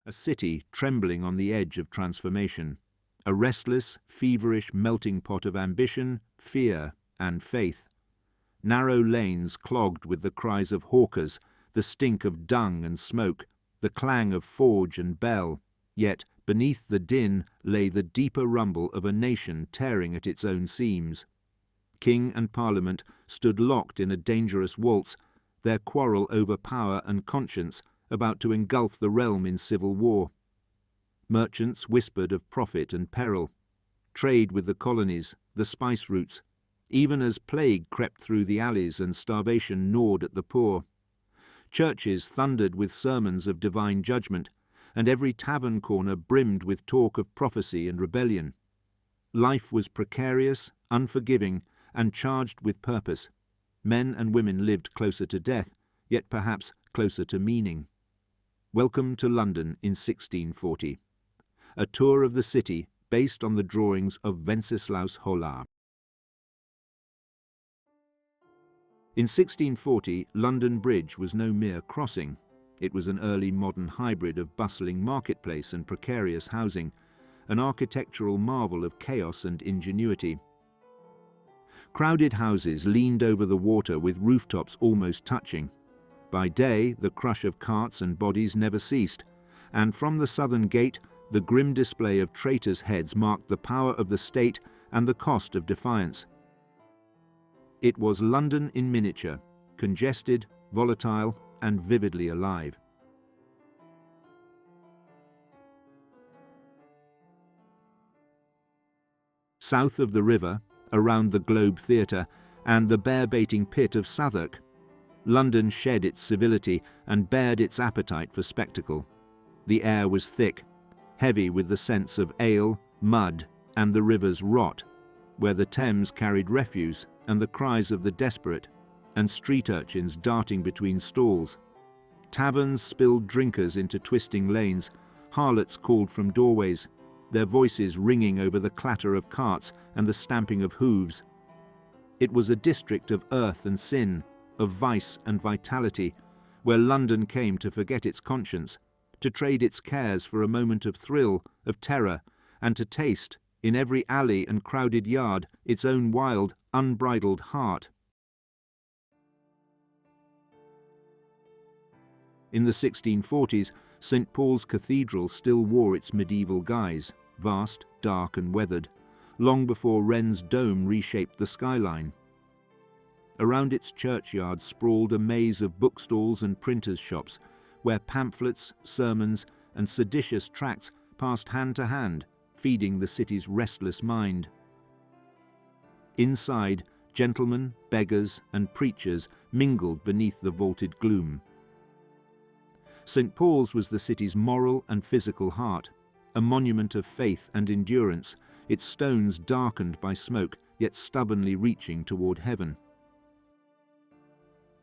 a city trembling on the edge of transformation, a restless, feverish melting pot of ambition, fear, and faith. Narrow lanes clogged with the cries of hawkers, the stink of dung and smoke, the clang of forge and bell, yet beneath the din lay the deeper rumble of a nation tearing at its own seams. King and Parliament stood locked in a dangerous waltz, their quarrel over power and conscience about to engulf the realm in civil war. Merchants whispered of profit and peril, trade with the colonies, the spice routes, even as plague crept through the alleys and starvation gnawed at the poor. Churches thundered with sermons of divine judgment, and every tavern corner brimmed with talk of prophecy and rebellion. Life was precarious, unforgiving, and charged with purpose. Men and women lived closer to death, yet perhaps closer to meaning. Welcome to London in 1640. A tour of the city based on the drawings of Wenceslaus Hollar. In 1640, London Bridge was no mere crossing. It was an early modern hybrid of bustling marketplace and precarious housing, an architectural marvel of chaos and ingenuity. Crowded houses leaned over the water with rooftops almost touching. By day, the crush of carts and bodies never ceased, and from the southern gate, the grim display of traitors' heads marked the power of the state and the cost of defiance. It was London in miniature, congested, volatile, and vividly alive. South of the river, around the Globe Theatre and the bear-baiting pit of Southwark, London shed its civility and bared its appetite for spectacle. The air was thick, heavy with the scents of ale, mud, and the river's rot, where the Thames carried refuse and the cries of the desperate, and street urchins darting between stalls. Taverns spilled drinkers into twisting lanes, harlots called from doorways, their voices ringing over the clatter of carts and the stamping of hooves. It was a district of earth and sin, of vice and vitality, where London came to forget its conscience, to trade its cares for a moment of thrill, of terror, and to taste, in every alley and crowded yard, its own wild, unbridled heart. In the 1640s, St. Paul's Cathedral still wore its medieval guise, vast, dark and weathered, long before Wren's dome reshaped the skyline. Around its churchyard sprawled a maze of bookstalls and printers' shops, where pamphlets, sermons, and seditious tracts passed hand to hand, feeding the city's restless mind. Inside, gentlemen, beggars, and preachers mingled beneath the vaulted gloom. St. Paul's was the city's moral and physical heart, a monument of faith and endurance, its stones darkened by smoke, yet stubbornly reaching toward heaven.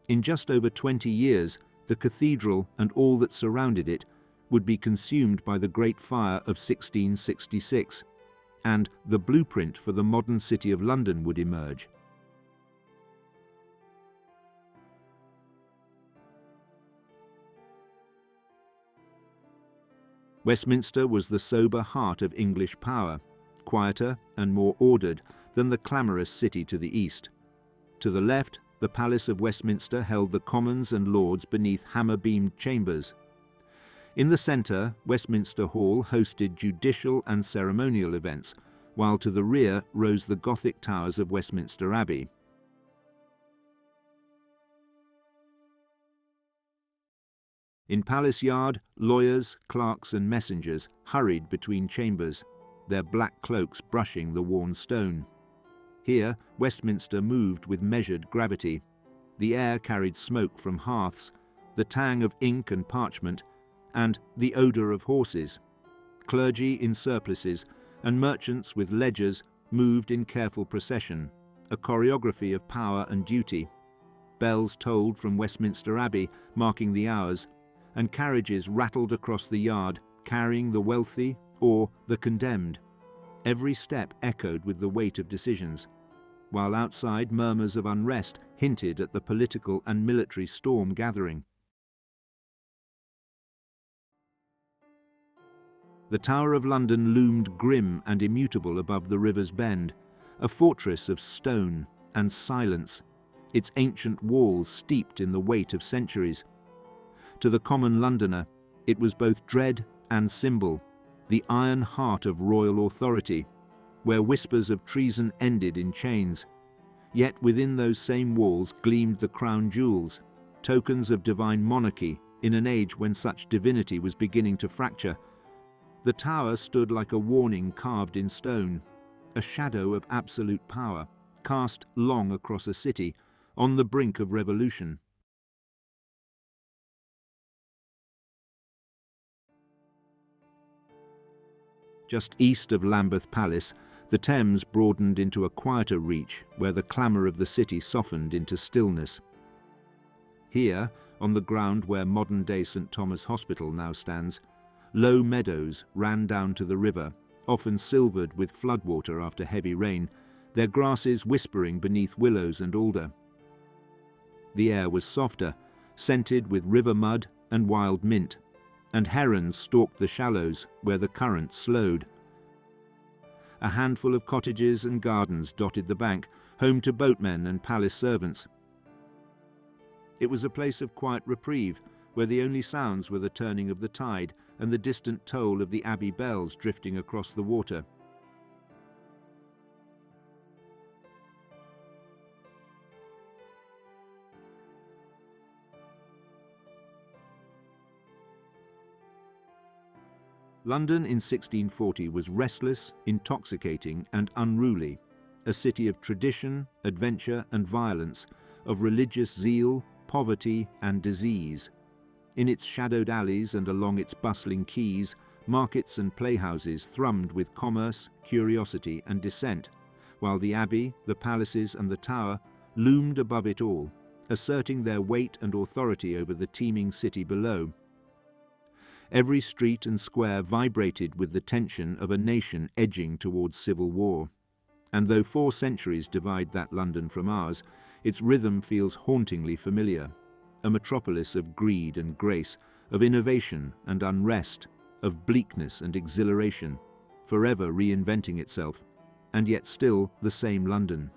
In just over 20 years, the cathedral and all that surrounded it would be consumed by the Great Fire of 1666, and the blueprint for the modern city of London would emerge. Westminster was the sober heart of English power, quieter and more ordered than the clamorous city to the east. To the left, the Palace of Westminster held the Commons and Lords beneath hammer-beamed chambers. In the centre, Westminster Hall hosted judicial and ceremonial events, while to the rear rose the Gothic towers of Westminster Abbey. In Palace Yard, lawyers, clerks and messengers hurried between chambers, their black cloaks brushing the worn stone. Here, Westminster moved with measured gravity. The air carried smoke from hearths, the tang of ink and parchment, and the odour of horses. Clergy in surplices and merchants with ledgers moved in careful procession, a choreography of power and duty. Bells tolled from Westminster Abbey, marking the hours, and carriages rattled across the yard, carrying the wealthy or the condemned. Every step echoed with the weight of decisions, while outside murmurs of unrest hinted at the political and military storm gathering. The Tower of London loomed grim and immutable above the river's bend, a fortress of stone and silence, its ancient walls steeped in the weight of centuries. To the common Londoner, it was both dread and symbol, the iron heart of royal authority, where whispers of treason ended in chains. Yet within those same walls gleamed the crown jewels, tokens of divine monarchy in an age when such divinity was beginning to fracture. The tower stood like a warning carved in stone, a shadow of absolute power, cast long across a city, on the brink of revolution. Just east of Lambeth Palace, the Thames broadened into a quieter reach where the clamour of the city softened into stillness. Here, on the ground where modern-day St Thomas Hospital now stands, low meadows ran down to the river, often silvered with floodwater after heavy rain, their grasses whispering beneath willows and alder. The air was softer, scented with river mud and wild mint, and herons stalked the shallows where the current slowed. A handful of cottages and gardens dotted the bank, home to boatmen and palace servants. It was a place of quiet reprieve, where the only sounds were the turning of the tide and the distant toll of the abbey bells drifting across the water. London in 1640 was restless, intoxicating, and unruly, a city of tradition, adventure, and violence, of religious zeal, poverty, and disease. In its shadowed alleys and along its bustling quays, markets and playhouses thrummed with commerce, curiosity, and dissent, while the abbey, the palaces, and the tower loomed above it all, asserting their weight and authority over the teeming city below. Every street and square vibrated with the tension of a nation edging towards civil war. And though 4 centuries divide that London from ours, its rhythm feels hauntingly familiar, a metropolis of greed and grace, of innovation and unrest, of bleakness and exhilaration, forever reinventing itself, and yet still the same London.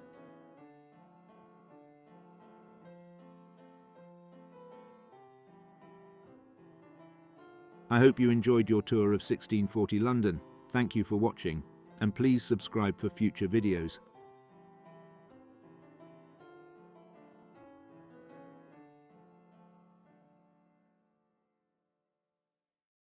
I hope you enjoyed your tour of 1640 London. Thank you for watching, and please subscribe for future videos.